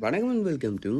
வணக்கம் and welcome to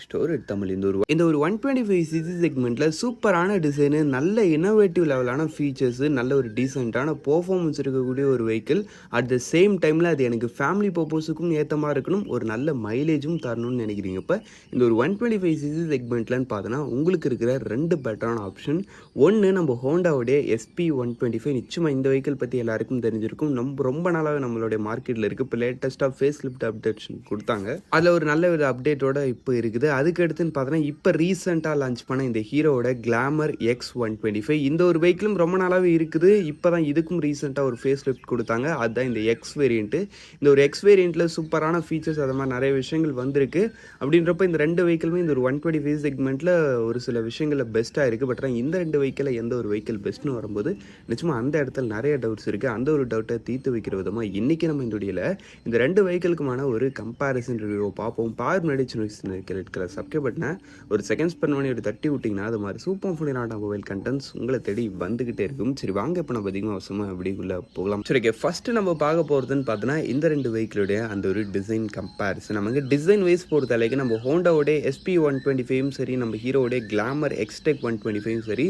story Tamil. இந்த ஒரு 125cc செக்மெண்ட்டில் சூப்பரான டிசைனு, நல்ல இன்னோவேட்டிவ் லெவலான ஃபீச்சர்ஸு, நல்ல ஒரு டீசெண்டான பர்ஃபார்மன்ஸ் இருக்கக்கூடிய ஒரு வெஹிக்கிள். அட் த சேம் டைமில் அது எனக்கு ஃபேமிலி பர்பஸுக்கும் ஏற்ற மாதிரி இருக்கணும், ஒரு நல்ல மைலேஜும் தரணும்னு நினைக்கிறீங்க. இப்போ இந்த ஒரு 125cc செக்மெண்ட்லன்னு பார்த்தோன்னா உங்களுக்கு இருக்கிற ரெண்டு பெட்டரான ஆப்ஷன். ஒன்று நம்ம ஹோண்டாவுடைய SP125. நிச்சயமாக இந்த வெஹிக்கிள் பற்றி எல்லாருக்கும் தெரிஞ்சிருக்கும். ரொம்ப நாளாகவே நம்மளுடைய மார்க்கெட்டில் இருக்குது. இப்போ லேட்டஸ்ட்டாக ஃபேஸ் லிஃப்ட் அப்டேஷன் கொடுத்தாங்க. அதில் ஒரு நல்ல ஒரு அப்டேட்டோட இப்போ இருக்குது. அதுக்கு அடுத்துன்னு பார்த்தோன்னா இப்போ ரீசெண்டாக லான்ச் பண்ண இந்த ஹீரோவோட கிளாமர் X125. இந்த ஒரு வெஹிக்கிளும் ரொம்ப நாளாகவே இருக்குது. இப்போ தான் இதுக்கும் ரீசெண்டாக ஒரு ஃபேஸ் லிஃப்ட் கொடுத்தாங்க. அதுதான் இந்த எக்ஸ் வேரியண்ட்டு. இந்த ஒரு எக்ஸ் வேரியண்ட்டில் சூப்பரான ஃபீச்சர்ஸ் அது மாதிரி நிறைய விஷயங்கள் வந்திருக்கு. அப்படின்றப்ப இந்த ரெண்டு வெஹிக்கிளுமே இந்த ஒரு 125 செக்மெண்ட்டில் ஒரு சில விஷயங்களில் பெஸ்ட்டாக இருக்குது. பட் இந்த ரெண்டு வெஹிக்கிளில் எந்த ஒரு வெஹிக்கிள் பெஸ்ட்னு வரும்போது நிச்சயமாக அந்த இடத்துல நிறைய டவுட்ஸ் இருக்குது. அந்த ஒரு டவுட்டை தீர்த்து வைக்கிற விதமாக இன்றைக்கி நம்ம இந்த வீடியோவில் இந்த ரெண்டு வெஹிக்கிளுக்குமான ஒரு கம்பேரிசன் ரிவ்யூ பார்ப்போம். பார் முன்னாடி சின்ன இருக்கிற சப்ஸ்கிரைப் பட்டனை ஒரு செகண்ட்ஸ் பண்ணி ஒரு தட்டி விட்டிங்கன்னா அது மாதிரி சூப்பர் ஃபுல்லான மொபைல் கண்டென்ட்ஸ் உங்களை தேடி வந்துகிட்டே இருக்கும். சரி வாங்க இப்போ நம்ம அதிகமாக அவசரமாக அப்படிக்குள்ளே போகலாம். சரி ஓகே, ஃபஸ்ட்டு நம்ம பார்க்க போகிறதுன்னு பார்த்தோன்னா இந்த ரெண்டு வெஹிக்கிளுடைய அந்த ஒரு டிசைன் கம்பேரிசன். நமக்கு டிசைன் வைஸ் பொறுத்த அளவுக்கு நம்ம ஹோண்டாவோடைய SP125 சரி, நம்ம ஹீரோவோடைய கிளாமர் X-Tech 125 சரி,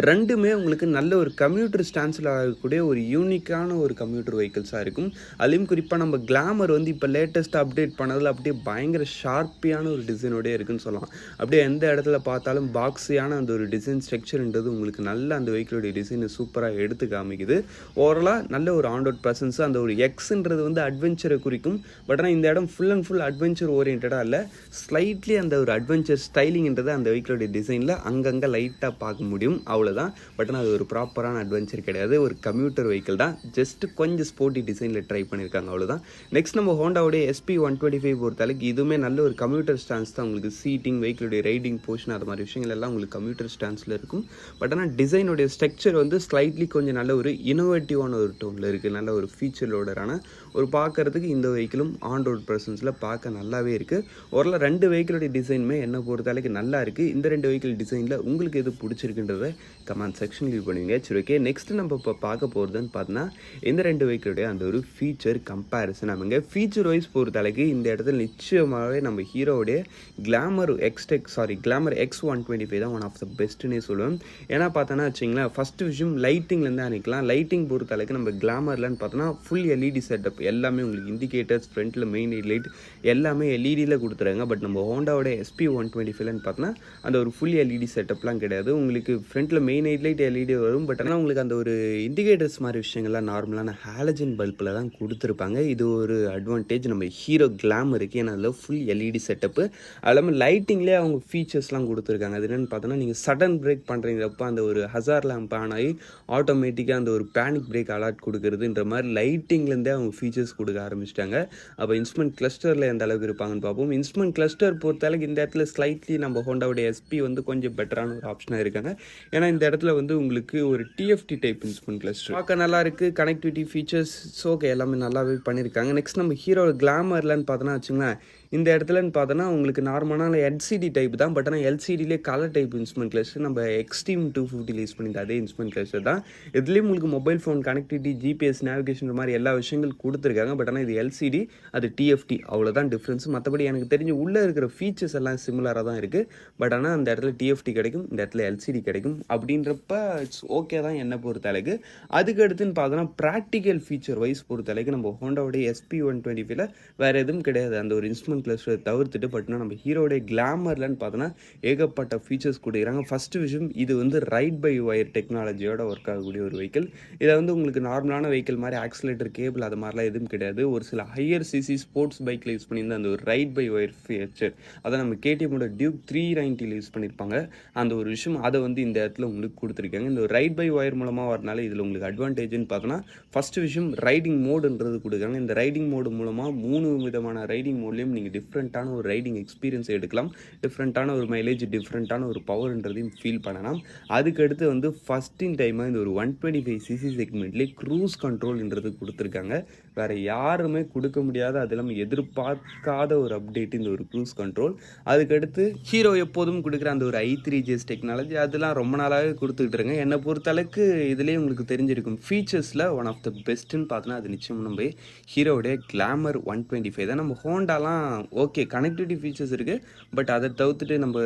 ரெண்டுமே உங்களுக்கு நல்ல ஒரு கம்யூட்டர் ஸ்டான்ஸில் ஆகக்கூடிய ஒரு யூனிக்கான ஒரு கம்யூட்டர் வெஹிக்கிள்ஸாக இருக்கும். அதுலேயும் குறிப்பாக நம்ம கிளாமர் வந்து இப்போ லேட்டஸ்ட் அப்டேட் பண்ணதில் அப்படியே பயங்கர ஷார்ப்பியான ஒரு டிசைனோடய இருக்குன்னு சொல்லலாம். அப்படியே எந்த இடத்துல பார்த்தாலும் பாக்ஸியான அந்த ஒரு டிசைன் ஸ்ட்ரக்சர்ன்றது உங்களுக்கு நல்ல அந்த வெஹிக்கிளோடைய டிசைனை சூப்பராக எடுத்து காமிக்குது. ஓவராலாக நல்ல ஒரு ஆன்ரோட் ப்ரெசன்ஸ். அந்த ஒரு எக்ஸ்ன்றது வந்து அட்வென்ச்சரை குறிக்கும். பட் ஆனால் இந்த இடம் ஃபுல் அண்ட் ஃபுல் அட்வென்ச்சர் ஓரியன்டாக இல்லை, ஸ்லைட்லி அந்த ஒரு அட்வென்ச்சர் ஸ்டைலிங்ன்றது அந்த வெஹிக்கிளோடைய டிசைனில் அங்கங்கே லைட்டாக பார்க்க முடியும், அவ்வளோதான். பட் ஆனால் அது ஒரு ப்ராப்பரான அட்வென்ச்சர் கிடையாது, ஒரு கம்யூட்டர் வெஹிக்கிள் தான். ஜஸ்ட் கொஞ்சம் ஸ்போர்ட்டி டிசைனில் ட்ரை பண்ணியிருக்காங்க, அவ்வளோதான். நெக்ஸ்ட் நம்ம ஹோண்டாவுடைய SP125 பொறுத்தளவுக்கு இதுவுமே நல்ல ஒரு கம்யூட்டர் ஸ்டான்ஸ் தான். உங்களுக்கு சீட்டிங், வெஹிக்கிளுடைய ரைடிங் போர்ஷன் அது மாதிரி விஷயங்கள் எல்லாம் உங்களுக்கு கம்யூட்டர் ஸ்டான்ஸில் இருக்கும். பட் ஆனால் டிசைனுடைய ஸ்ட்ரக்சர் வந்து ஸ்லைட்லி கொஞ்சம் நல்ல ஒரு இனோவேட்டிவான ஒரு டோனில் இருக்குது. நல்ல ஒரு ஃபீச்சரோடரான ஒரு பார்க்குறதுக்கு இந்த வெஹிக்கிளும் ஆன் ரோட் ப்ரெசன்ஸில் பார்க்க நல்லாவே இருக்குது. ஓரளவு ரெண்டு வெஹிக்கிளுடைய டிசைனுமே என்ன பொறுத்தளவுக்கு நல்லா இருக்குது. இந்த ரெண்டு வெஹிக்கிள் டிசைனில் உங்களுக்கு எது பிடிச்சிருக்குன்றதை கமெண்ட் செக்ஷன் லீவ் பண்ணுவீங்க. சரி ஓகே, நெக்ஸ்ட் நம்ம இப்போ பார்க்க போகிறதுன்னு பார்த்தோன்னா இந்த ரெண்டு வெஹிக்கிளுடைய அந்த ஒரு ஃபீச்சர் கம்பேரிசன். அவங்க ஃபீச்சர் வைஸ் பொறுத்தளவுக்கு இந்த இடத்துல நிச்சயமாகவே நம்ம ஹீரோவுடைய கிளாமர் X125 தான் ஒன் ஆஃப் த பெஸ்ட்டுன்னே சொல்லுவேன். ஏன்னா பார்த்தோன்னா வச்சிங்களேன், ஃபஸ்ட்டு விஷயம் லைட்டிங்லேருந்து ஆரம்பிக்கலாம். லைட்டிங் பொறுத்தளவுக்கு நம்ம கிளாமர்லன்னு பார்த்தோன்னா ஃபுல் எல்இடி செட்டப் எல்லாமே உங்களுக்கு இண்டிகேட்டர்ஸ், ஃப்ரண்ட்டில் மெயின் லைட் எல்லாமே எல்இடியில் கொடுத்துறாங்க. பட் நம்ம ஹோண்டாவோட SP125லன்னு பார்த்தோன்னா அந்த ஒரு ஃபுல் எல்இடி செட்டப்லாம் கிடையாது. உங்களுக்கு ஃப்ரண்ட்டில் மெயின் லைட் எல்இடி வரும். பட் ஆனால் உங்களுக்கு அந்த ஒரு இண்டிகேட்டர்ஸ் மாதிரி விஷயங்கள்லாம் நார்மலான ஹாலஜன் பல்பில் தான் கொடுத்துருப்பாங்க. இது ஒரு அட்வான்டேஜ் நம்ம ஹீரோ கிளாமருக்கு. ஏன்னா அதில் ஃபுல் எல்இடி செட்டப்பு, அது இல்லாமல் லைட்டிங்லேயே அவங்க ஃபீச்சர்ஸ்லாம் கொடுத்துருக்காங்க. அது என்னென்னு பார்த்தோன்னா நீங்கள் சடன் பிரேக் பண்ணுறீங்கிறப்ப அந்த ஒரு ஹசார் லேம்ப் ஆன் ஆகி ஆட்டோமேட்டிக்காக அந்த ஒரு பேனிக் பிரேக் அலர்ட் கொடுக்குறதுன்ற மாதிரி லைட்டிங்லேருந்தே அவங்க ஃபீச்சர்ஸ் கொடுக்க ஆரம்பிச்சிட்டாங்க. அப்போ இன்ஸ்ட்ருமெண்ட் கிளஸ்டரில் எந்த அளவுக்கு இருப்பாங்கன்னு பார்ப்போம். இன்ஸ்ட்ருமெண்ட் கிளஸ்டர் பொறுத்தளவுக்கு இந்த இடத்துல ஸ்லைட்லி நம்ம ஹோண்டாவுடைய SP வந்து கொஞ்சம் பெட்டரான ஒரு ஆப்ஷனாக இருக்காங்க. ஏன்னா இந்த இடத்துல வந்து உங்களுக்கு ஒரு TFT டைப் இன்ஸ்ட்ருமெண்ட் கிளஸ்டர் பார்க்க நல்லா இருக்குது. கனெக்டிவிட்டி ஃபீச்சர்ஸ் ஓகே எல்லாமே நல்லாவே பண்ணியிருக்காங்க. நெக்ஸ்ட் நம்ம ஹீரோ கிளாமர்லன்னு பார்த்தோன்னா வச்சுங்களேன், இந்த இடத்துலன்னு பார்த்தோன்னா உங்களுக்கு நார்மலான LCD டைப் தான். பட் ஆனால் LCDலே கலர் டைப் இன்ஸ்ட்ருமெண்ட் கிளஸ்டர் நம்ம எக்ஸ்ட்ரீம் 250 யூஸ் பண்ணிட்டு அதே இன்ஸ்ட்ருமெண்ட் கிளஸ்டர் தான். இதுலேயும் உங்களுக்கு mobile phone connectivity, GPS, navigation மாதிரி எல்லா விஷயங்கள் கொடுத்துருக்காங்க. பட் ஆனால் இது LCD, அது TFT, அவ்வளோதான் டிஃப்ரென்ஸ். மற்றபடி எனக்கு தெரிஞ்சு உள்ளே இருக்கிற ஃபீச்சர்ஸ் எல்லாம் சிமிலராக தான் இருக்குது. பட் ஆனால் அந்த இடத்துல TFT கிடைக்கும், இந்த இடத்துல LCD கிடைக்கும். அப்படின்றப்ப இட்ஸ் ஓகே தான் என்னை பொறுத்தளவுக்கு. அதுக்கு அடுத்துன்னு பார்த்தோன்னா ப்ராக்டிக்கல் ஃபீச்சர் வைஸ் பொறுத்தளவுக்கு நம்ம ஹோண்டாவுடைய SP125ல வேறு எதுவும் கிடையாது அந்த ஒரு இன்ஸ்ட்ருமெண்ட் கிளஸ்டர் தவிர்த்துட்டு. பட்னா நம்ம ஹீரோடைய கிளாமர்லன்னு பார்த்தோன்னா ஏகப்பட்ட ஃபீச்சர்ஸ் கொடுக்குறாங்க. ஃபஸ்ட்டு விஷயம், இது வந்து ரைட் பை ஒயர் டெக்னாலஜியோட ஒர்க் ஆகக்கூடிய ஒரு வெஹிக்கிள். இதை வந்து உங்களுக்கு நார்மலான வெஹிக்கிள் மாதிரி ஆக்சிலேட்டர், கேபிள் அது மாதிரிலாம் எதுவும் கிடையாது. ஒரு சில ஹையர் சிசி ஸ்போர்ட்ஸ் பைக்கில் யூஸ் பண்ணியிருந்த அந்த ஒரு ரைட் பை ஒயர் ஃபீச்சர் அதை நம்ம KTMோட டியூக் 390 யூஸ் பண்ணியிருப்பாங்க. அந்த ஒரு விஷயம் அதை வந்து இந்த இடத்துல உங்களுக்கு கொடுத்துருக்காங்க. இந்த ரைட் பை ஒயர் மூலமாக வரனால இதில் உங்களுக்கு அட்வான்டேஜ்னு பார்த்தோன்னா ஃபஸ்ட்டு விஷயம் ரைடிங் மோடுன்றது கொடுக்குறாங்க. இந்த ரைடிங் மோடு மூலமாக 3 விதமான ரைடிங் மோட்லேயும் நீங்கள் டிஃப்ரெண்ட்டான ஒரு ரைடிங் எக்ஸ்பீரியன்ஸ் எடுக்கலாம். டிஃப்ரெண்ட்டான ஒரு மைலேஜ், டிஃப்ரெண்ட்டான ஒரு பவர்ன்றதையும் ஃபீல் பண்ணலாம். அதுக்கடுத்து வந்து ஃபஸ்ட் இன் டைமாக இந்த ஒரு 125cc செக்மெண்ட்லேயே க்ரூஸ் கண்ட்ரோல்ன்றது கொடுத்துருக்காங்க. வேறு யாருமே கொடுக்க முடியாத, அது இல்லாமல் எதிர்பார்க்காத ஒரு அப்டேட் இந்த ஒரு க்ரூஸ் கண்ட்ரோல். அதுக்கடுத்து ஹீரோ எப்போதும் கொடுக்குற அந்த ஒரு i3GS டெக்னாலஜி, அதெல்லாம் ரொம்ப நாளாகவே கொடுத்துக்கிட்டு இருங்க. என்னை பொறுத்தளவுக்கு இதுலேயே உங்களுக்கு தெரிஞ்சிருக்கும் ஃபீச்சர்ஸில் ஒன் ஆஃப் த பெஸ்ட்டுன்னு பார்த்தோன்னா அது நிச்சயம் நம்ம ஹீரோவுடைய கிளாமர் 125 தான். நம்ம ஹோண்டாலாம் ஓகே கனெக்டிவிட்டி ஃபீச்சர்ஸ் இருக்குது, பட் அதை தவிர்த்துட்டு நம்ம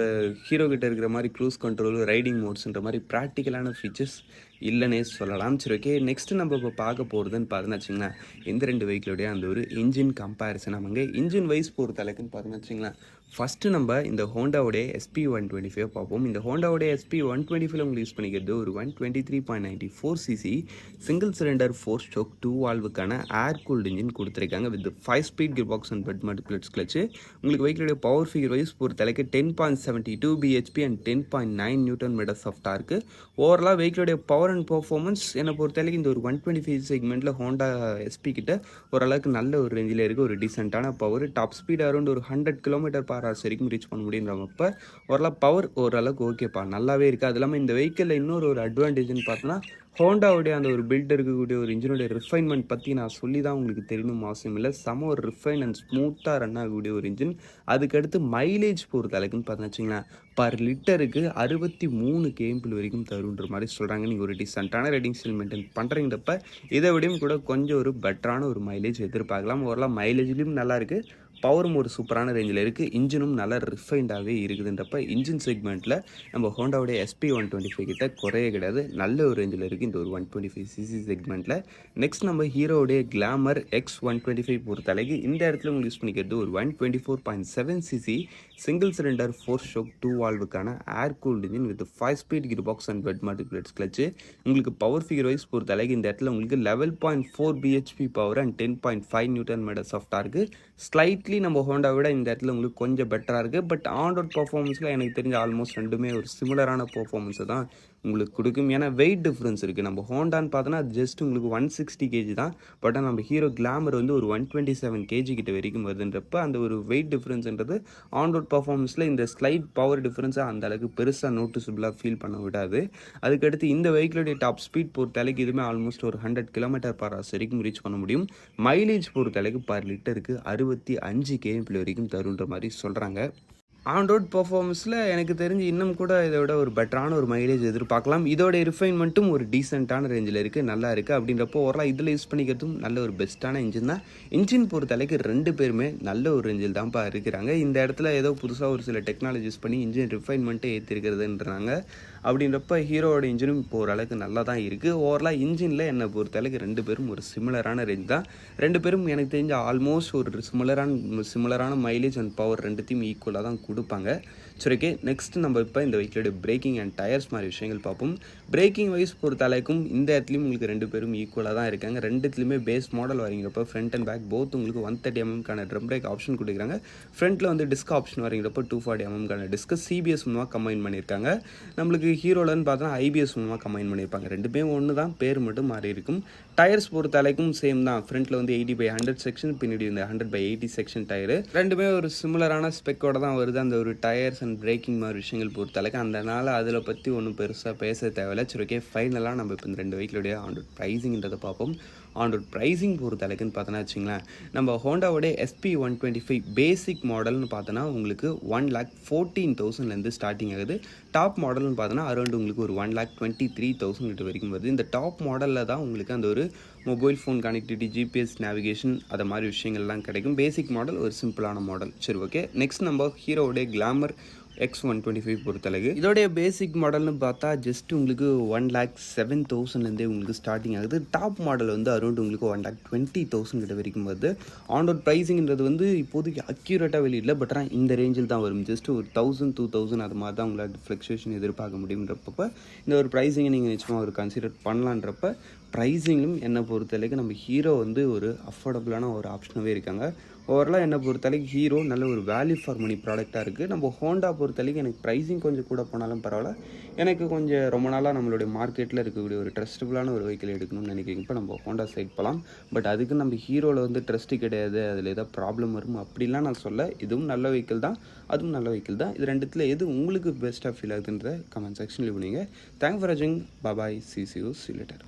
ஹீரோ கிட்ட இருக்கிற மாதிரி க்ரூஸ் கண்ட்ரோல், ரைடிங் மோட்ஸ்ன்ற மாதிரி ப்ராக்டிக்கலான ஃபீச்சர்ஸ் இல்லைன்னே சொல்லலாம். சரி, ஓகே. நெக்ஸ்ட்டு நம்ம இப்போ பார்க்க போகிறதுன்னு பார்த்தோன்னு வச்சிங்களேன், இந்த 2 வெஹிக்கிளுடைய அந்த ஒரு இன்ஜின் கம்பேரிசன். அவங்க இன்ஜின் வைஸ் பொறுத்த அளவுக்குன்னு பார்த்தோன்னு வச்சிங்களேன், ஃபஸ்ட்டு நம்ம இந்த ஹோண்டாவுடைய SP125 பார்ப்போம். இந்த ஹோண்டாவுடைய SP125 உங்களுக்கு யூஸ் பண்ணிக்கிறது ஒரு 123.94cc சிங்கிள் சிலிண்டர் 4 ஸ்ட்ரோக் 2 வால்வுக்கான ஏர் கூல்டு இன்ஜின் கொடுத்துருக்காங்க with 5 speed gear box and wet multiplates clutch. உங்களுக்கு வெஹிக்கிளுடைய பவர் ஃபிகர் வைஸ் பொறுத்த அளவுக்கு 10.72 bhp and 10.9 newton metres of torque. ஓவராலாக வெஹிக்கிளுடைய பவர் அண்ட் பர்ஃபார்மன்ஸ் என்னை பொறுத்த அளவுக்கு இந்த ஒரு 125 செக்மெண்ட்டில் ஹோண்டா SP கிட்ட ஓரளவுக்கு நல்ல ஒரு ரேஞ்சில் இருக்குது. ஒரு டீசெண்டான பவர், டாப் ஸ்பீட் அரௌண்ட் ஒரு 100 km/h வரைக்கும் ரீச் பண்ண முடியுன்றப்ப ஓரளவு பவர் ஓரளவுக்கு ஓகேப்பா, நல்லாவே இருக்குது. அது இல்லாமல் இந்த வெஹிக்கிளில் இன்னொரு ஒரு அட்வான்டேஜ்னு பார்த்தோன்னா, ஹோண்டாவுடைய அந்த ஒரு பில்ட் இருக்கக்கூடிய ஒரு இன்ஜினுடைய ரிஃபைன்மெண்ட் பற்றி நான் சொல்லி தான் உங்களுக்கு தெரியணும் அவசியம் இல்லை. செம ஒரு ரிஃபைன் அண்ட் ஸ்மூத்தாக ரன் ஆகக்கூடிய ஒரு இன்ஜின். அதுக்கடுத்து மைலேஜ் பொறுத்த அளவுக்குன்னு பார்த்தா வச்சிங்களேன், பர் லிட்டருக்கு 63 km வரைக்கும் தருன்ற மாதிரி சொல்கிறாங்க. நீங்கள் ஒரு டீசெண்டான ரைடிங் ஸ்டைல் மெயின்டைன் பண்ணுறீங்கப்ப இதை விடையும் கூட கொஞ்சம் ஒரு பெட்டரான ஒரு மைலேஜ் எதிர்பார்க்கலாம். ஓரளவு மைலேஜ்லேயும் நல்லா இருக்குது, பவரும் ஒரு சூப்பரான ரேஞ்சில் இருக்குது, இன்ஜினும் நல்லா ரிஃபைண்டாகவே இருக்குதுன்றப்ப இன்ஜின் செக்மெண்ட்டில் நம்ம ஹோண்டாவுடைய SP125 கிட்ட குறைய கிடையாது, நல்ல ஒரு ரேஞ்சில் இருக்குது இந்த ஒரு 125cc செக்மெண்ட்டில். நெக்ஸ்ட் நம்ம ஹீரோவுடைய கிளாமர் X125 பொறுத்தளவுக்கு இந்த இடத்துல உங்களுக்கு யூஸ் பண்ணிக்கிறது ஒரு 124.7cc சிங்கிள் சிலிண்டர் 4 ஸ்ட்ரோக் 2 வால்வுக்கான air cooled engine with 5 speed gear box and wet multiplates clutch. உங்களுக்கு பவர் ஃபிகர் வைஸ் பொறுத்தளவுக்கு இந்த இடத்துல உங்களுக்கு 11.4 bhp power and 10.5 newton metres of torque. Slightly நம்ம ஹோண்டா விட இந்த இடத்துல உங்களுக்கு கொஞ்சம் பெட்டராக இருக்குது. பட் ஆன் ரோட் பர்ஃபார்மன்ஸில் எனக்கு தெரிஞ்ச ஆல்மோஸ்ட் ரெண்டுமே ஒரு சிமிலரான பர்ஃபார்மன்ஸை தான் உங்களுக்கு கொடுக்கும். ஏன்னா வெயிட் டிஃப்ரென்ஸ் இருக்குது. நம்ம ஹோண்டான்னு பார்த்தோன்னா ஜஸ்ட் உங்களுக்கு 160 kg தான், பட் நம்ம ஹீரோ கிளாமர் வந்து ஒரு 127 kg கிட்ட வரைக்கும் வருதுன்றப்ப அந்த ஒரு வெயிட் டிஃப்ரென்ஸ்ன்றது ஆன் ரோட் பர்ஃபார்மன்ஸில் இந்த ஸ்லைட் பவர் டிஃப்ரென்ஸை அந்த அளவுக்கு பெருசாக நோட்டிசபிளாக ஃபீல் பண்ண விடாது. அதுக்கடுத்து இந்த வெஹிக்கிளுடைய டாப் ஸ்பீட் பொறுத்த அளவுக்கு இதுவுமே ஆல்மோஸ்ட் ஒரு 100 km/h வரைக்கும் ரீச் பண்ண முடியும். மைலேஜ் பொறுத்த அளவுக்கு பர் லிட்டருக்கு 65 km வரைக்கும் தருன்ற மாதிரி சொல்கிறாங்க. ஆன் ரோட் பர்ஃபார்மன்ஸில் எனக்கு தெரிஞ்சு இன்னும் கூட இதை விட ஒரு பெட்டரான ஒரு மைலேஜ் எதிர்பார்க்கலாம். இதோட ரிஃபைன்மெண்ட்டும் ஒரு டீசெண்டான ரேஞ்சில் இருக்குது, நல்லா இருக்குது. அப்படின்றப்போ ஓரளவு இதில் யூஸ் பண்ணிக்கிறதும் நல்ல ஒரு பெஸ்ட்டான இன்ஜின் தான். இன்ஜின் பொறுத்த அளவுக்கு 2 பேருமே நல்ல ஒரு ரேஞ்சில் தான்ப்பா இருக்கிறாங்க. இந்த இடத்துல ஏதோ புதுசாக ஒரு சில டெக்னாலஜி யூஸ் பண்ணி இன்ஜின் ரிஃபைன்மெண்ட்டே ஏற்றிருக்கிறதுன்றாங்க. அப்படின்றப்ப ஹீரோவோட இன்ஜினும் இப்போ ஓரளவுக்கு நல்லா தான் இருக்குது. ஓவரலாக இன்ஜினில் என்னை பொறுத்த அளவுக்கு 2 பேரும் ஒரு சிமிலரான ரேஞ்ச் தான். 2 பேரும் எனக்கு தெரிஞ்ச ஆல்மோஸ்ட் ஒரு சிமிலரான மைலேஜ் அண்ட் பவர் ரெண்டுத்தையும் ஈக்குவலாக தான் கொடுப்பாங்க. சரி, ஓகே. நெக்ஸ்ட் நம்ம இப்போ இந்த வெஹிக்கிளோட பிரேக்கிங் அண்ட் டயர்ஸ் மாதிரி விஷயங்கள் பார்ப்போம். பிரேக்கிங் வைஸ் பொறுத்த அளவுக்கும் இந்த இடத்துலையும் உங்களுக்கு 2 பேரும் ஈக்குவலாக தான் இருக்காங்க. ரெண்டுத்துலையுமே பேஸ் மாடல் வரீங்கிறப்ப ஃப்ரண்ட் அண்ட் பேக் போத் உங்களுக்கு 130 mm ட்ரம் பிரேக் ஆப்ஷன் கொடுக்குறாங்க. ஃப்ரண்ட்டில் வந்து டிஸ்க் ஆப்ஷன் வரீங்கிறப்ப 240 mm டிஸ்க்கு CBS மூலமாக கம்பைன் பண்ணியிருக்காங்க. நம்மளுக்கு ஹீரோலன்னு பார்த்தோன்னா IBS மூலமாக கம்பைன் பண்ணியிருப்பாங்க. 2மே ஒன்று தான், பேர் மட்டும் மாறி இருக்கும். டயர்ஸ் பொறுத்த அளவுக்கும் சேம் தான். ஃப்ரண்ட்டில் வந்து 80/100 செக்ஷன், பின்னாடி இந்த 100/80 செக்ஷன் டயரு. 2மே ஒரு சிமிலரான ஸ்பெக்கோட தான் வருது. அந்த ஒரு டயர்ஸ் அண்ட் பிரேக்கிங் மாதிரி விஷயங்கள் பொறுத்த அளவுக்கு அதனால் அதில் பற்றி ஒன்றும் பெருசாக பேச தேவையில்லை. சரி, ஓகே. ஃபைனலாக நம்ம இப்போ இந்த 2 வெஹிக்கிளுடைய ஆன் ரோட் ப்ரைஸிங்கிறத பார்ப்போம். ஆன் ரோட் ப்ரைஸிங் பொறுத்த அளவுக்குன்னு பார்த்தோன்னா வச்சிங்களேன், நம்ம ஹோண்டாவோடைய SP125 பேசிக் மாடல்னு பார்த்தோன்னா உங்களுக்கு 1,14,000 ஸ்டார்டிங் ஆகுது. டாப் மாடல்னு பார்த்தோன்னா அரௌண்ட் உங்களுக்கு ஒரு 1,23,000 வரைக்கும் வருது. இந்த டாப் மாடலில் தான் உங்களுக்கு அந்த ஒரு mobile phone connectivity, GPS navigation அதை மாதிரி விஷயங்கள்லாம் கிடைக்கும். பேசிக் மாடல் ஒரு சிம்பிளான மாடல். சரி, ஓகே. நெக்ஸ்ட் நம்ம ஹீரோவுடைய கிளாமர் X125 பொறுத்தளவு இதோடைய பேசிக் மாடல்னு பார்த்தா ஜஸ்ட் உங்களுக்கு 1,07,000 உங்களுக்கு ஸ்டார்டிங் ஆகுது. டாப் மாடல் வந்து அரௌண்ட் உங்களுக்கு 1,20,000 கிட்ட வரைக்கும் வருது. ஆன் ரோட் ப்ரைஸிங்கிறது வந்து இப்போதைக்கு அக்யூரேட்டாக வெளியிடல, பட் ஆனால் இந்த ரேஞ்சில் தான் வரும். ஜஸ்ட் ஒரு 1,000-2,000 அது மாதிரி தான் உங்களால் ஃப்ளக்சுவேஷன் எதிர்பார்க்க முடியுன்றப்ப இந்த ஒரு ப்ரைஸிங்கை நீங்கள் நிச்சயமாக ஒரு கன்சிடர் பண்ணலான்றப்ப ப்ரைஸிங்கும் என்னை பொறுத்தளவுக்கு நம்ம ஹீரோ வந்து ஒரு அஃபோர்டபுளான ஒரு ஆப்ஷனாகவே இருக்காங்க. ஓவராலாக என்னை பொறுத்தளவுக்கு ஹீரோ நல்ல ஒரு வேல்யூ ஃபார் மணி ப்ராடக்டாக இருக்குது. நம்ம ஹோண்டா பொறுத்தளவுக்கு எனக்கு ப்ரைஸிங் கொஞ்சம் கூட போனாலும் பரவாயில்ல, எனக்கு கொஞ்சம் ரொம்ப நாளாக நம்மளுடைய மார்க்கெட்டில் இருக்கக்கூடிய ஒரு ட்ரஸ்டபுளான ஒரு வெஹிக்கிள் எடுக்கணும்னு நினைக்கிறீங்க. இப்போ நம்ம ஹோண்டா சைட் போகலாம். பட் அதுக்கு நம்ம ஹீரோவில் வந்து ட்ரஸ்ட்டு கிடையாது, அதில் ஏதாவது ப்ராப்ளம் வரும் அப்படிலாம் நான் சொல்ல. இதுவும் நல்ல வெஹிக்கிள் தான், அதுவும் நல்ல வெஹிக்கிள் தான். இது ரெண்டுத்தில் எது உங்களுக்கு பெஸ்ட்டாக ஃபீல் ஆகுதுன்ற கமெண்ட் செக்ஷன் லீவ் பண்ணுங்க. தேங்க்ஸ் ஃபார் வாட்சிங். பாய். See you later.